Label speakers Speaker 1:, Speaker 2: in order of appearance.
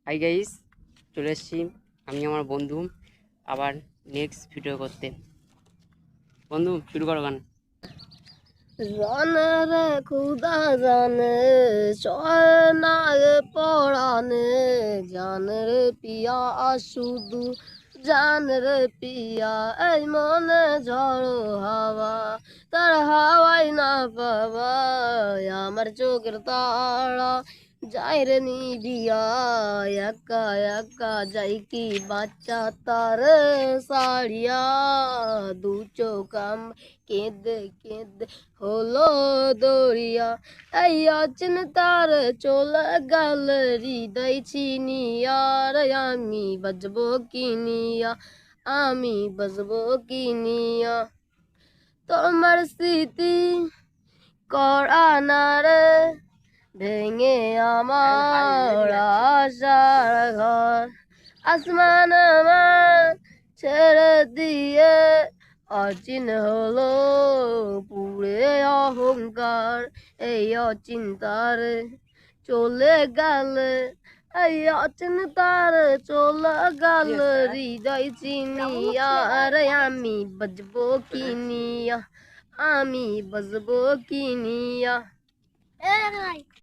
Speaker 1: Hi guys, চলে এসেছি আমি আমার বন্ধু আবার নেক্সট ভিডিও করতে। বন্ধু শুরু করো গান।
Speaker 2: জানে রে খুদা জানে চয় না পড়ানে জানে রে পিয়া শুধু জান রে পিয়া এই মনে ঝড়ো হাওয়া তার হাওয়াই না পাবা আমার চোখের তারা যাই রে নিবিয়া একা একা যাই কি বাচ্চা তার সাড়িয়া দু চোখ কেঁদে কেঁদে হলো দরিয়া এই অচিন্তার চলে গেল হৃদয় ছিনিয়া রে আমি বাজবো কিনিয়া আমি বাজবো কিনিয়া তোমার স্মৃতি করা না রে ভেঙে আমার আশার ঘর আসমান আমার ছেড়ে দিয়ে অচিন হলো পুরে অহংকার এই অচিন্তার চলে গেল এই অচিন্তার চলে গেল হৃদয় চিনিয়া রে আমি বাজবো কিনিয়া আমি বাজবো কিনিয়া